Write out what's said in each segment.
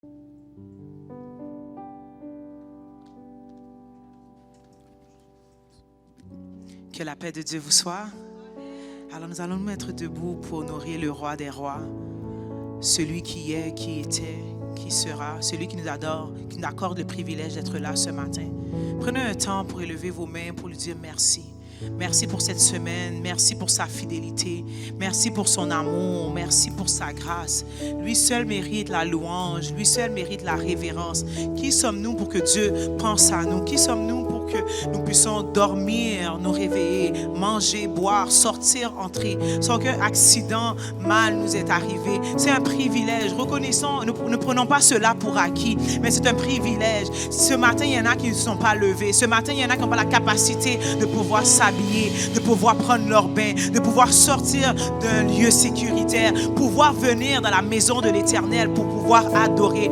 Que la paix de Dieu vous soit. Alors nous allons nous mettre debout pour honorer le roi des rois, celui qui est, qui était, qui sera, celui qui nous adore, qui nous accorde le privilège d'être là ce matin. Prenez un temps pour élever vos mains, pour lui dire merci. Merci pour cette semaine, merci pour sa fidélité, merci pour son amour, merci pour sa grâce. Lui seul mérite la louange, lui seul mérite la révérence. Qui sommes-nous pour que Dieu pense à nous? Qui sommes-nous pour que nous puissions dormir, nous réveiller, manger, boire, sortir, entrer, sans qu'un accident mal nous est arrivé? C'est un privilège. Reconnaissons, nous ne prenons pas cela pour acquis, mais c'est un privilège. Ce matin, il y en a qui ne sont pas levés. Ce matin, il y en a qui n'ont pas la capacité de pouvoir s'habiller, de pouvoir prendre leur bain, de pouvoir sortir d'un lieu sécuritaire, pouvoir venir dans la maison de l'Éternel pour pouvoir adorer.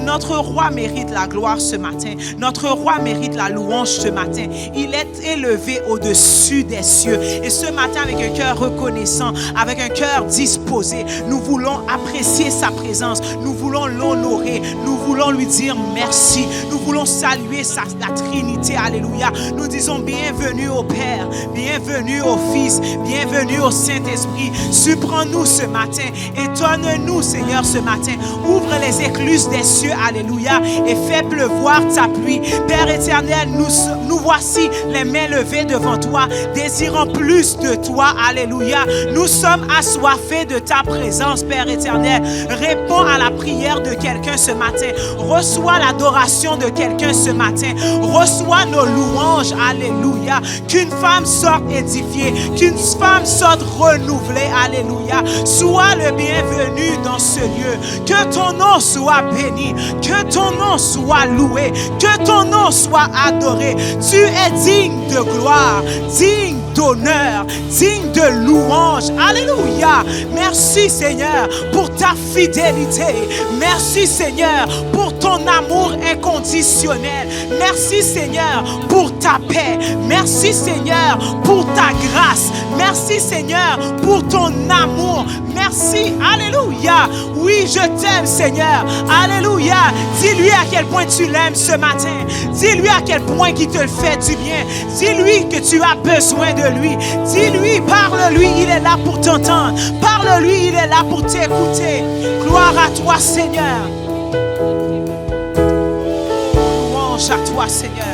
Notre roi mérite la gloire ce matin. Notre roi mérite la louange ce matin. Il est élevé au-dessus des cieux. Et ce matin, avec un cœur reconnaissant, avec un cœur disposé, nous voulons apprécier sa présence. Nous voulons l'honorer. Nous voulons lui dire merci. Nous voulons saluer la Trinité. Alléluia. Nous disons bienvenue au Père. Bienvenue au Fils, bienvenue au Saint-Esprit. Surprends-nous ce matin, étonne-nous Seigneur ce matin. Ouvre les écluses des cieux, alléluia, et fais pleuvoir ta pluie. Père éternel, nous voici les mains levées devant toi, désirant plus de toi, alléluia. Nous sommes assoiffés de ta présence, Père éternel. Réponds à la prière de quelqu'un ce matin. Reçois l'adoration de quelqu'un ce matin. Reçois nos louanges, alléluia. Qu'une femme sorte édifiée, qu'une femme sorte renouvelée, alléluia. Sois le bienvenu dans ce lieu. Que ton nom soit béni, que ton nom soit loué, que ton nom soit adoré. Tu es digne de gloire, digne d'honneur, digne de louange, alléluia. Merci Seigneur pour ta fidélité. Merci Seigneur pour ton amour inconditionnel. Merci Seigneur pour ta paix. Merci Seigneur pour ta grâce. Merci Seigneur pour ton amour. Merci, alléluia. Oui, je t'aime Seigneur, alléluia. Dis-lui à quel point tu l'aimes ce matin. Dis-lui à quel point il te le fait du bien. Dis-lui que tu as besoin de lui. Dis-lui, parle-lui, il est là pour t'entendre. Parle-lui, il est là pour t'écouter. Gloire à toi Seigneur. Louange à toi Seigneur.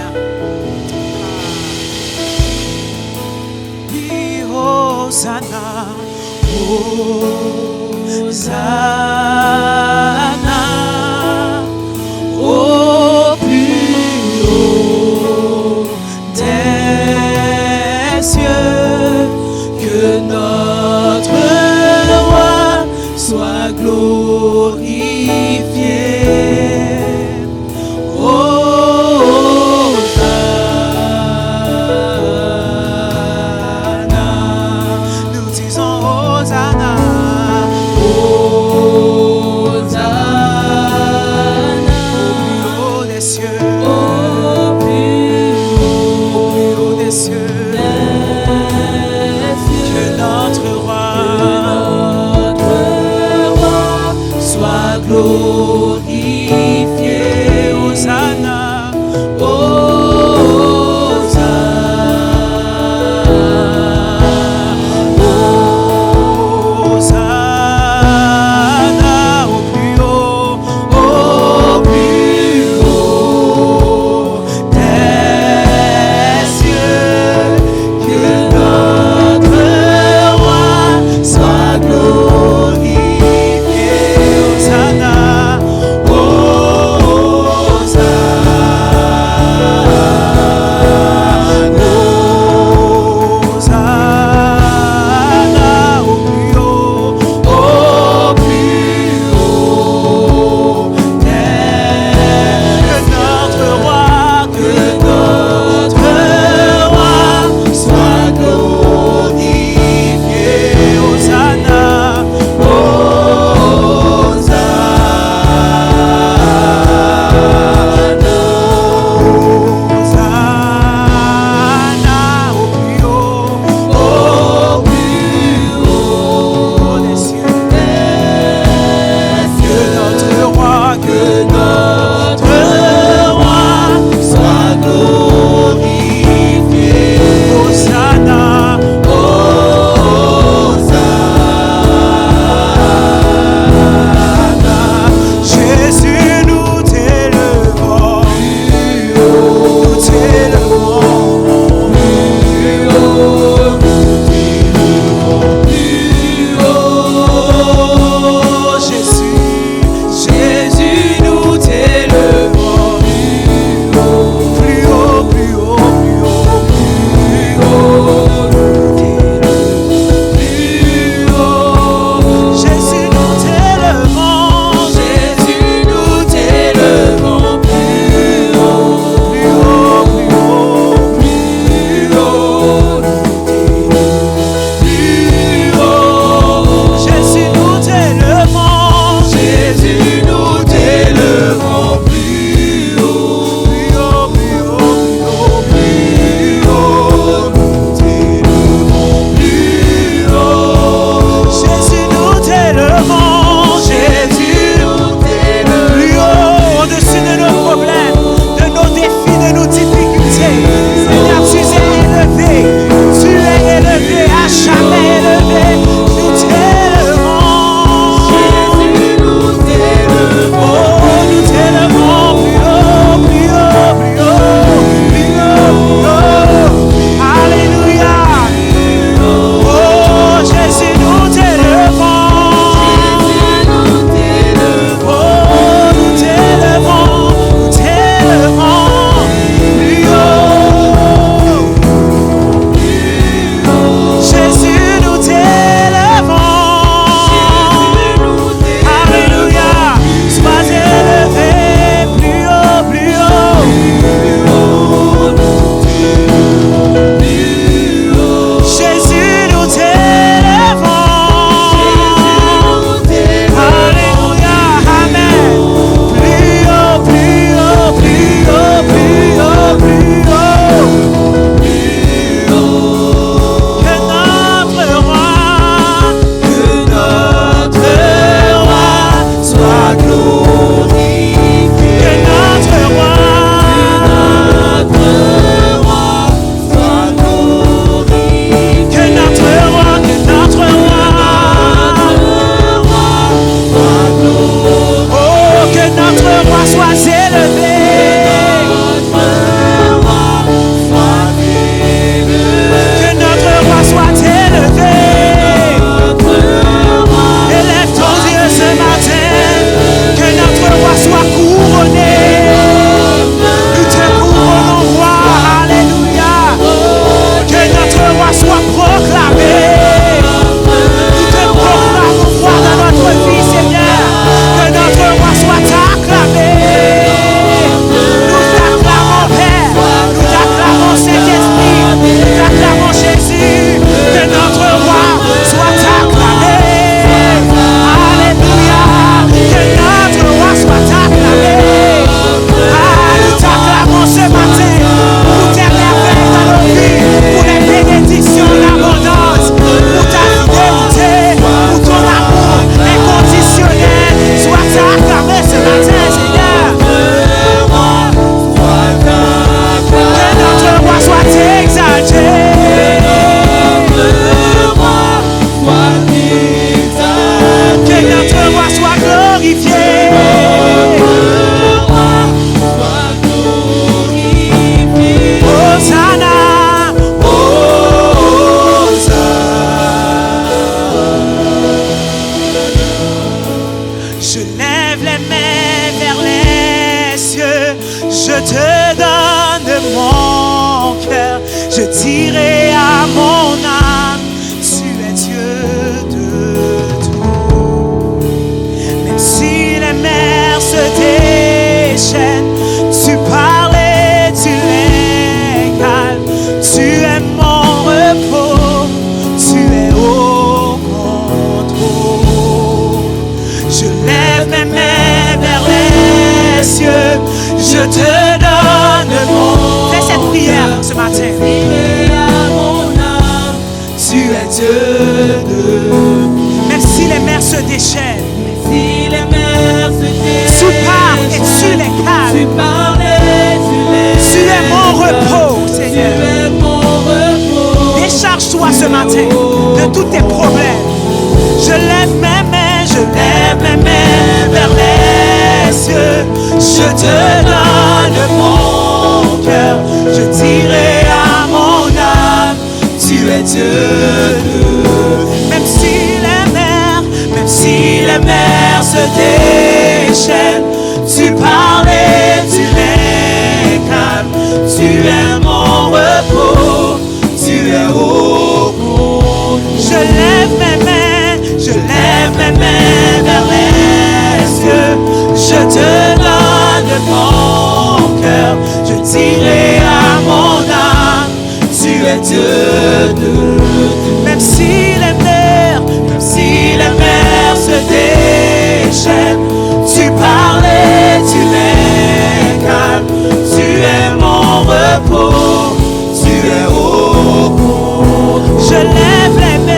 Hosanna, Hosanna, au plus haut des cieux, que notre roi soit glorifié. Glorifié, Hosanna, Hosanna, au plus haut des cieux, que notre roi soit glorifié, Hosanna. te donne mon cœur. Je dirai à mon âme, tu es Dieu de tout. Même si les mers se déchaînent, tu parles et tu les calmes. Tu es mon repos, tu es au contrôle. Je lève mes mains vers les cieux, je te donne mon. Fais cette prière ce matin. À mon âme, tu es Dieu de. Même si les mers se déchaînent, si les mers se déchaînent, tu parles et tu les calmes. Tu parles et tu les. Tu es mon repos, Seigneur. Tu es mon repos. Décharge-toi ce matin de tous tes problèmes. Je lève mes mains vers les cieux. Je te donne mon cœur. Je dirai à mon âme, tu es Dieu de. Même si les mers se déchaînent, tu parles et tu les calmes. Tu es mon repos, tu es au contrôle. Je lève mes mains vers les cieux. Je te donne mon cœur. Je dirai à mon âme, tu es Dieu de. Même si les mers se déchaînent, tu parles et tu les calmes. Tu es mon repos, tu es au contrôle. Je lève les mains.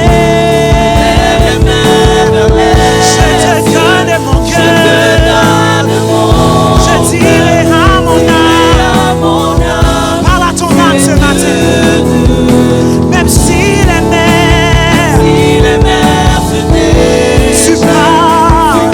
Tu parles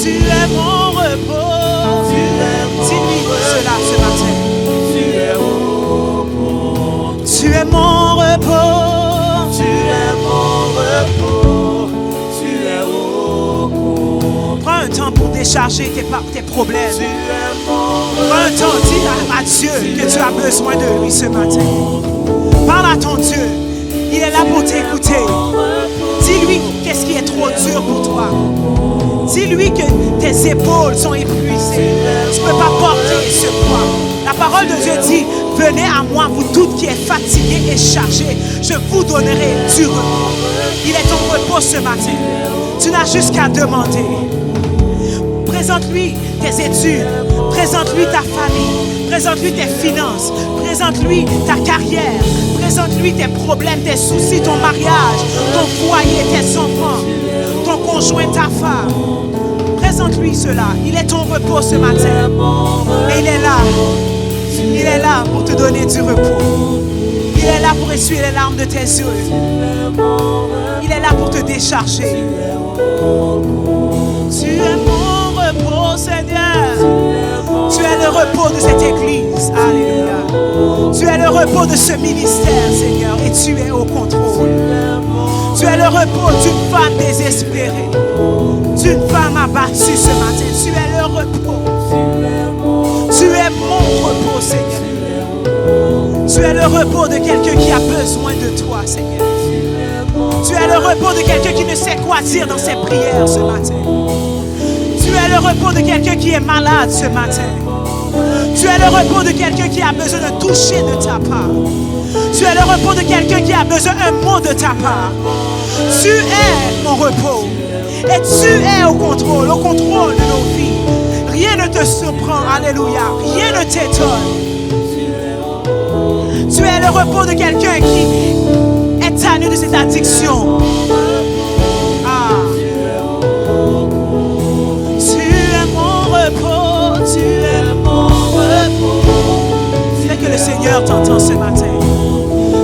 Tu es mon repos. Dis-lui cela ce matin. Tu es mon repos. Tu es mon repos. Tu es au repos. Prends un temps pour décharger tes problèmes. Tu es mon Prends un temps, dis à Dieu que tu as besoin de lui ce matin. Parle à ton Dieu. Il est là pour t'écouter. Dis-lui qu'est-ce qui est trop dur pour toi. Dis-lui que tes épaules sont épuisées. Tu ne peux pas porter ce poids. La parole de Dieu dit, venez à moi, vous toutes qui êtes fatigués et chargés, je vous donnerai du repos. Il est ton repos ce matin. Tu n'as juste qu'à demander. Présente-lui tes études, présente-lui ta famille, présente-lui tes finances, présente-lui ta carrière, présente-lui tes problèmes, tes soucis, ton mariage, ton foyer, tes enfants, ton conjoint, ta femme. Présente-lui cela. Il est ton repos ce matin. Et il est là. Il est là pour te donner du repos. Il est là pour essuyer les larmes de tes yeux. Il est là pour te décharger. Tu es mon repos, Seigneur. Tu es le repos de cette église. Alléluia. Tu es le repos de ce ministère, Seigneur. Et tu es au contrôle. Tu es le repos d'une femme désespérée. D'une femme abattue ce matin. Tu es le repos. Tu es mon repos, Seigneur. Tu es le repos de quelqu'un qui a besoin de toi, Seigneur. Tu es le repos de quelqu'un qui ne sait quoi dire dans ses prières ce matin. Tu es le repos de quelqu'un qui est malade ce matin. Tu es le repos de quelqu'un qui a besoin de toucher de ta part. Tu es le repos de quelqu'un qui a besoin d'un mot de ta part. Tu es mon repos. Et tu es au contrôle de nos vies. Rien ne te surprend, alléluia. Rien ne t'étonne. Tu es le repos de quelqu'un qui est tanné de cette addiction. Ah. Tu es mon repos, tu es mon repos. C'est que le Seigneur t'entend ce matin.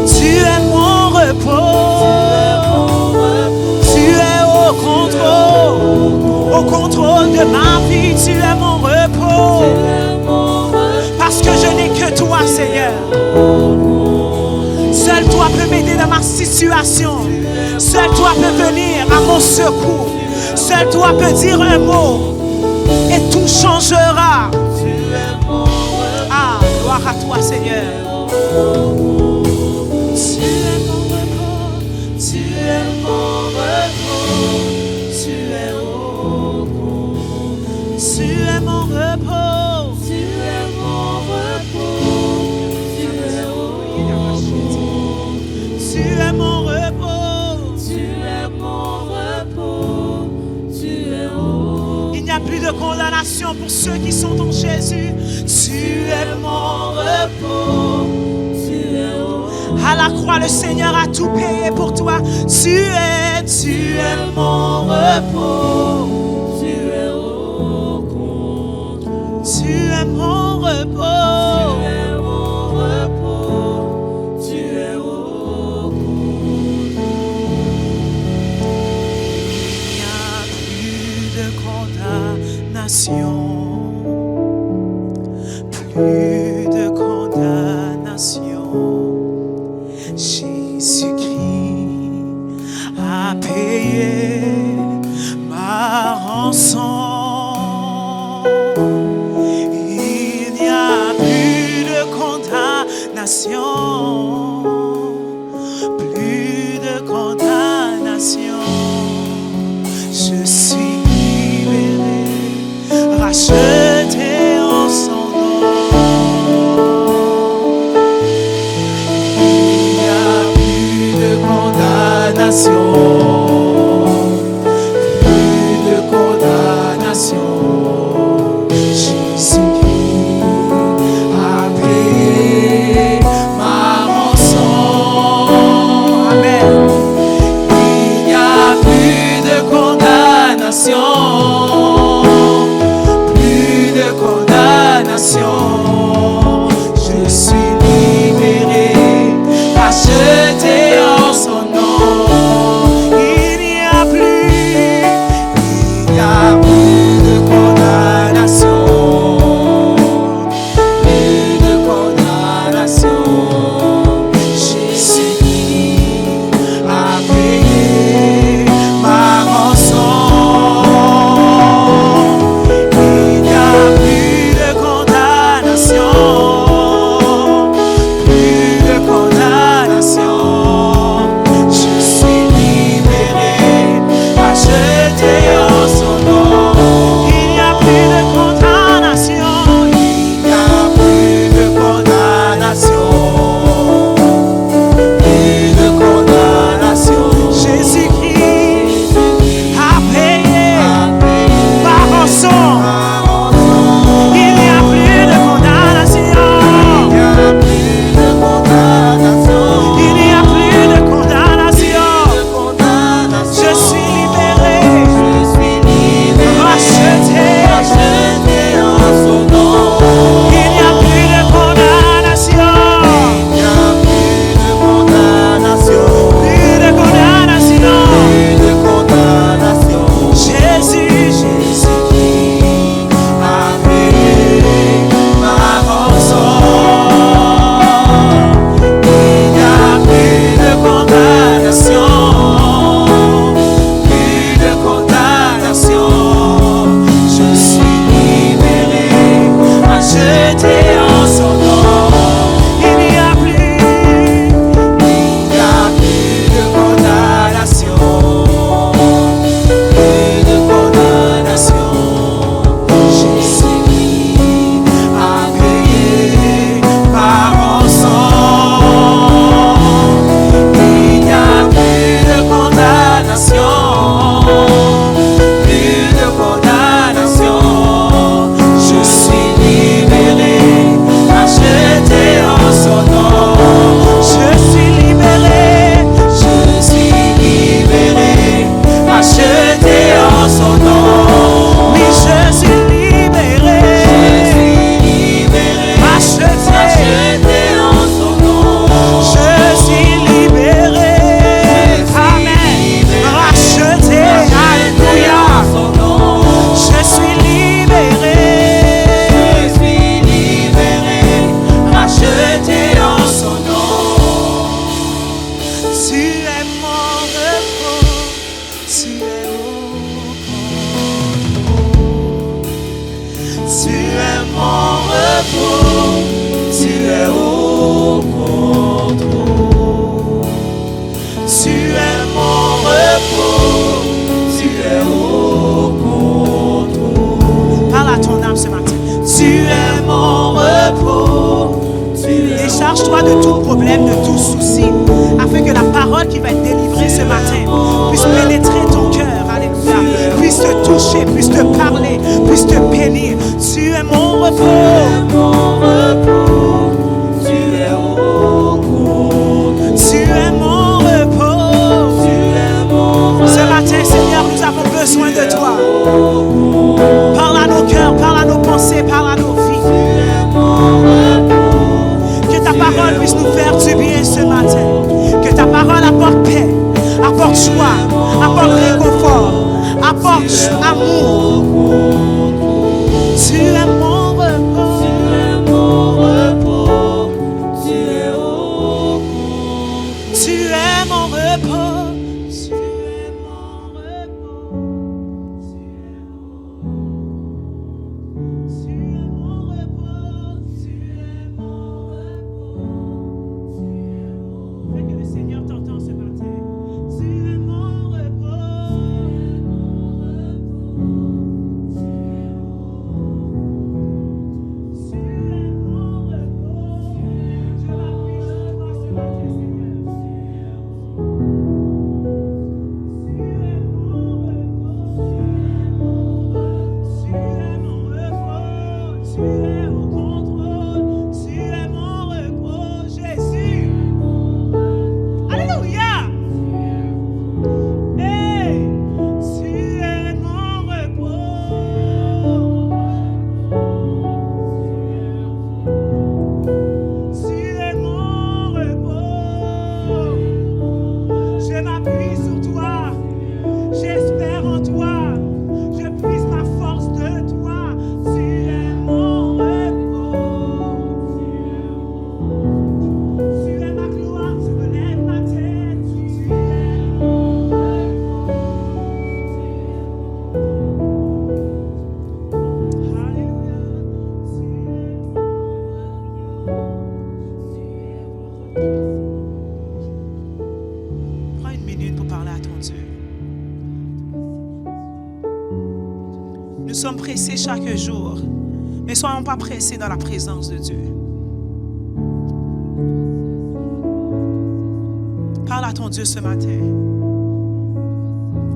Tu es mon repos. Tu es au contrôle de ma vie. Tu es mon repos. Parce que je n'ai que toi, Seigneur. Seul toi peux m'aider dans ma situation. Seul toi peux venir à mon secours. Seul toi peux dire un mot et tout changera. Ah, gloire à toi, Seigneur. Tu es mon repos, tu es mon repos, tu es au repos. Tu es mon repos, tu es mon repos, tu es au repos. Tu es mon repos, tu es mon repos, tu es au repos. Il n'y a plus de condamnation pour ceux qui sont en Jésus. Tu es mon repos. À la croix, le Seigneur a tout payé pour toi. Tu es mon repos. Tu es au compte. Tu es mon repos. Tu es mon repos. Tu es au compte. Il n'y a plus de condamnation. Plus de condamnation. Jésus-Christ a payé ma rançon. Il n'y a plus de condamnation, plus de condamnation. Je suis libéré, racheté en son nom. Plus de condamnation. Jésus-Christ a payé ma rançon. Amen. Il n'y a plus de condamnation. Plus Tu es mon repos, tu es au contrôle. Tu es mon repos, tu es au contrôle. Parle à ton âme ce matin. Tu es mon repos, tu es Décharge-toi de tout problème, de tout souci, afin que la parole qui va être délivrée ce matin puisse pénétrer ton cœur, alléluia, puisse te toucher, puisse te parler, puisse te bénir. Tu es mon repos. mon repos, tu es au contrôle. Tu es mon repos. Tu es mon repos. Ce matin, Seigneur, nous avons besoin de toi. Parle à nos cœurs, parle à nos pensées, parle à nos vies. Que ta parole puisse nous faire du bien ce matin. Que ta parole apporte paix, apporte joie, apporte réconfort, apporte amour. Tu es mon repos. Tu es mon repos, tu es au contrôle. Tu es mon repos. Tu es mon repos. Tu es mon repos. Tu es mon repos. Fais que le Seigneur t'entende ce matin. Tu es mon repos. Tu es mon repos. Je m'appuie sur toi ce matin, Seigneur. Tu es mon repos. Tu es au contrôle. Tu es mon repos, Jésus. Alléluia. Hey, tu es mon repos. Tu es mon repos. Je m'appuie sur toi. J'espère en toi. Je puise ma force de toi. Tu es mon repos. Tu es ma gloire. Tu relèves ma tête. Tu es mon repos. Alléluia. Prends une minute pour parler à ton Dieu. Nous sommes pressés chaque jour, mais ne soyons pas pressés dans la présence de Dieu. Parle à ton Dieu ce matin.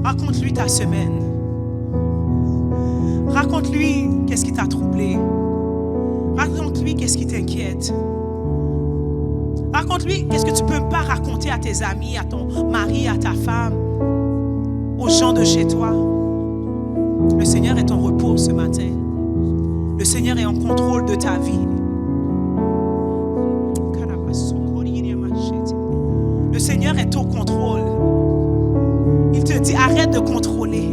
Raconte-lui ta semaine. Raconte-lui qu'est-ce qui t'a troublé. Raconte-lui qu'est-ce qui t'inquiète. Raconte-lui qu'est-ce que tu ne peux pas raconter à tes amis, à ton mari, à ta femme, aux gens de chez toi. Le Seigneur est ton repos ce matin. Le Seigneur est en contrôle de ta vie. Le Seigneur est au contrôle. Il te dit, arrête de contrôler.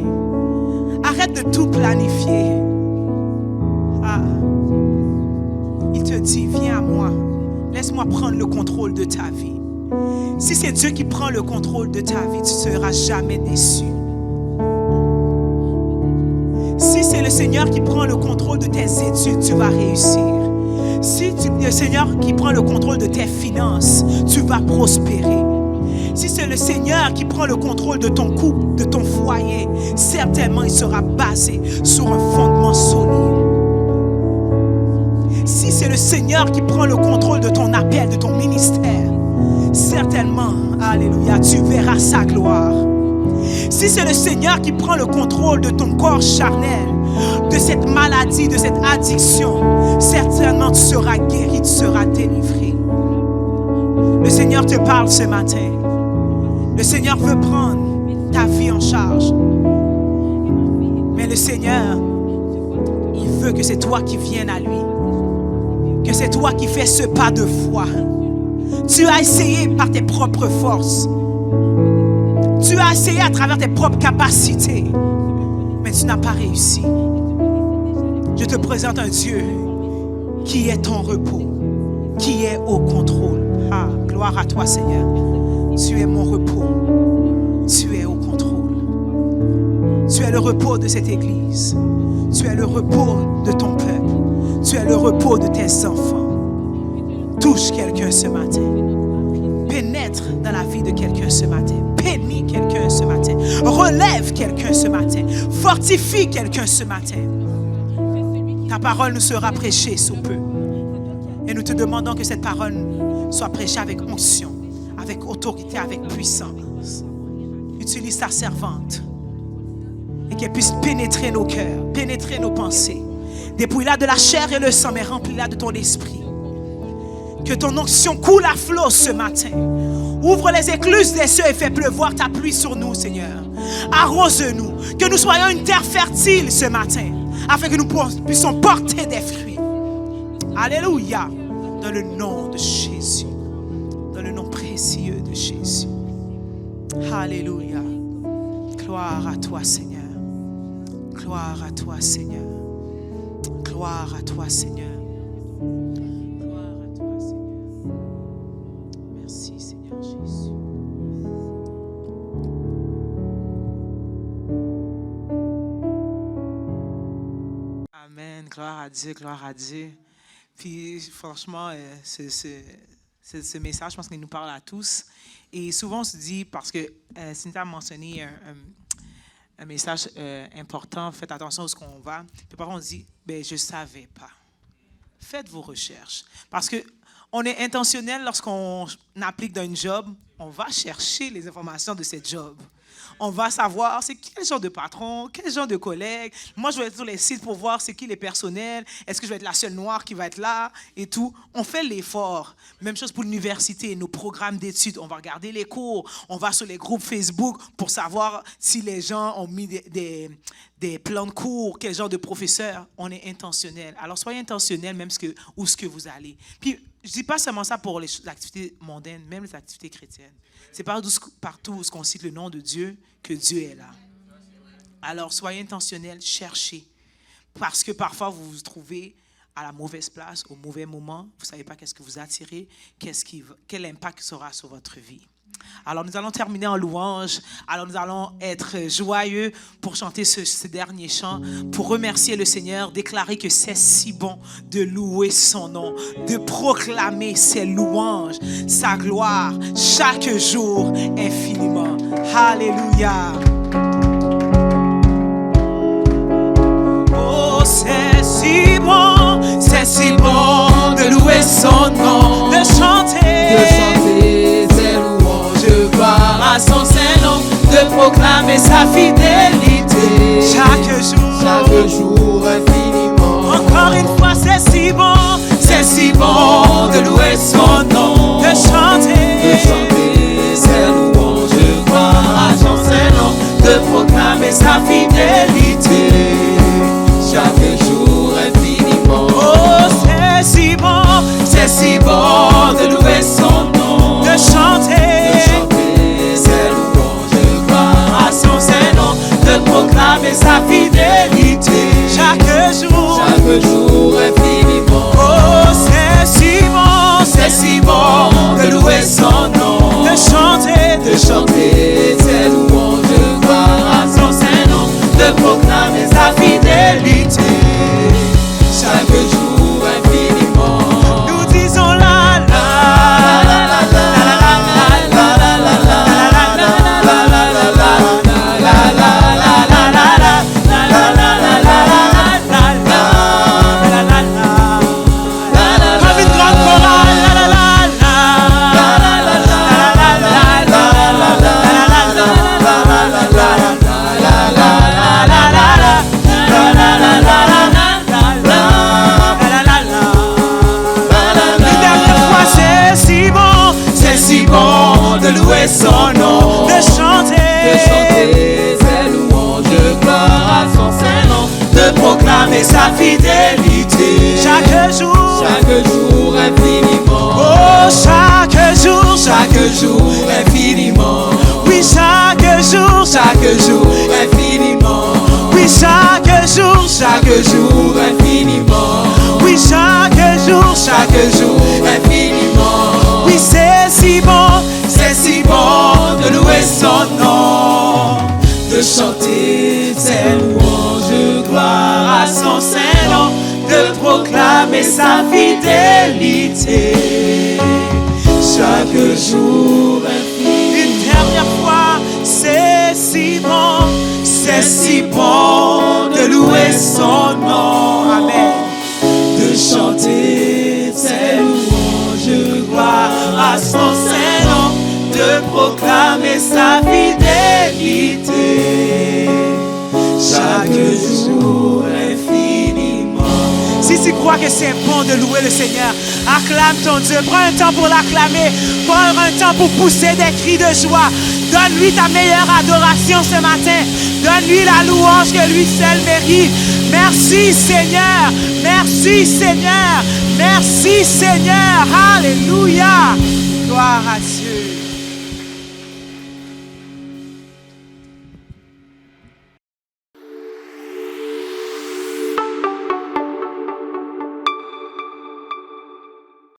Arrête de tout planifier. Ah. Il te dit, viens à moi. Laisse-moi prendre le contrôle de ta vie. Si c'est Dieu qui prend le contrôle de ta vie, tu ne seras jamais déçu. Si c'est le Seigneur qui prend le contrôle de tes études, tu vas réussir. Si c'est le Seigneur qui prend le contrôle de tes finances, tu vas prospérer. Si c'est le Seigneur qui prend le contrôle de ton couple, de ton foyer, certainement il sera basé sur un fondement solide. Si c'est le Seigneur qui prend le contrôle de ton appel, de ton ministère, certainement, alléluia, tu verras sa gloire. Si c'est le Seigneur qui prend le contrôle de ton corps charnel, de cette maladie, de cette addiction, certainement tu seras guéri, tu seras délivré. Le Seigneur te parle ce matin. Le Seigneur veut prendre ta vie en charge. Mais le Seigneur, il veut que c'est toi qui viennes à lui. Que c'est toi qui fais ce pas de foi. Tu as essayé par tes propres forces. Tu as essayé à travers tes propres capacités. Mais tu n'as pas réussi. Je te présente un Dieu qui est ton repos, qui est au contrôle. Ah, gloire à toi, Seigneur. Tu es mon repos. Tu es au contrôle. Tu es le repos de cette église. Tu es le repos de ton peuple. Tu es le repos de tes enfants. Touche quelqu'un ce matin. Pénètre dans la vie de quelqu'un ce matin. Bénis quelqu'un ce matin. Relève quelqu'un ce matin. Fortifie quelqu'un ce matin. Ta parole nous sera prêchée sous peu. Et nous te demandons que cette parole soit prêchée avec onction, avec autorité, avec puissance. Utilise ta servante et qu'elle puisse pénétrer nos cœurs, pénétrer nos pensées. Dépouille-la de la chair et le sang, mais remplis-la de ton esprit. Que ton onction coule à flot ce matin. Ouvre les écluses des cieux et fais pleuvoir ta pluie sur nous, Seigneur. Arrose-nous, que nous soyons une terre fertile ce matin, afin que nous puissions porter des fruits. Alléluia, dans le nom de Jésus, dans le nom précieux de Jésus. Alléluia. Gloire à toi, Seigneur. Gloire à toi, Seigneur. Gloire à toi, Seigneur. Gloire à toi, Seigneur. Merci, Seigneur Jésus. Amen. Gloire à Dieu, gloire à Dieu. Puis, franchement, ce message, je pense qu'il nous parle à tous. Et souvent, on se dit, parce que Cynthia a mentionné un message important, faites attention à ce qu'on va. Puis parfois, on se dit, ben, je ne savais pas. Faites vos recherches. Parce qu'on est intentionnel lorsqu'on applique dans une job, on va chercher les informations de cette job. On va savoir c'est quel genre de patron, quel genre de collègue. Moi, je vais être sur les sites pour voir c'est qui les personnels. Est-ce que je vais être la seule noire qui va être là et tout. On fait l'effort. Même chose pour l'université, nos programmes d'études. On va regarder les cours. On va sur les groupes Facebook pour savoir si les gens ont mis des plans de cours, quel genre de professeur. On est intentionnel. Alors, soyez intentionnel même où ce que vous allez. Puis, je ne dis pas seulement ça pour les activités mondaines, même les activités chrétiennes. C'est partout où on cite le nom de Dieu que Dieu est là. Alors, soyez intentionnels, cherchez. Parce que parfois, vous vous trouvez à la mauvaise place, au mauvais moment. Vous ne savez pas qu'est-ce que vous attirez, quel impact sera sur votre vie. Alors, nous allons terminer en louange. Alors, nous allons être joyeux pour chanter ce dernier chant, pour remercier le Seigneur, déclarer que c'est si bon de louer son nom, de proclamer ses louanges, sa gloire, chaque jour infiniment. Alléluia. Oh, c'est si bon de louer son nom, de chanter ses louanges, gloire à son Saint-Nom, de proclamer sa fidélité chaque jour infiniment. Encore une fois, c'est si bon de louer son nom, de chanter ses louanges, gloire à son Saint-Nom, de proclamer sa fidélité chaque jour infiniment. Oh, c'est si bon de louer son nom, de chanter ses louanges, gloire à son Saint-Nom, de proclamer sa fidélité chaque jour infiniment. Oh, c'est si bon de louer son nom, de chanter ses louanges, gloire à son Saint-Nom, de proclamer sa fidélité chaque jour infiniment. Nous disons la la la la la la la comme une grande chorale. De louer son nom, de chanter ses louanges, gloire à son Saint-Nom, de proclamer sa fidélité chaque jour infiniment. Oh, chaque jour infiniment. Oui, chaque jour infiniment. Oui, chaque jour infiniment. Oui, chaque jour infiniment. Oui, c'est si bon de louer son nom, de chanter ses louanges, gloire à son Saint-Nom, de proclamer sa fidélité. Chaque jour infini. Une dernière fois, c'est si bon. C'est si bon de louer son nom. Amen. De chanter ses louanges, gloire à son saint nom. De proclamer sa fidélité. Chaque jour infiniment. Si tu crois que c'est bon de louer le Seigneur, acclame ton Dieu. Prends un temps pour l'acclamer. Prends un temps pour pousser des cris de joie. Donne-lui ta meilleure adoration ce matin. Donne-lui la louange que lui seul mérite. Merci Seigneur. Merci Seigneur. Merci Seigneur. Alléluia. Gloire à Dieu.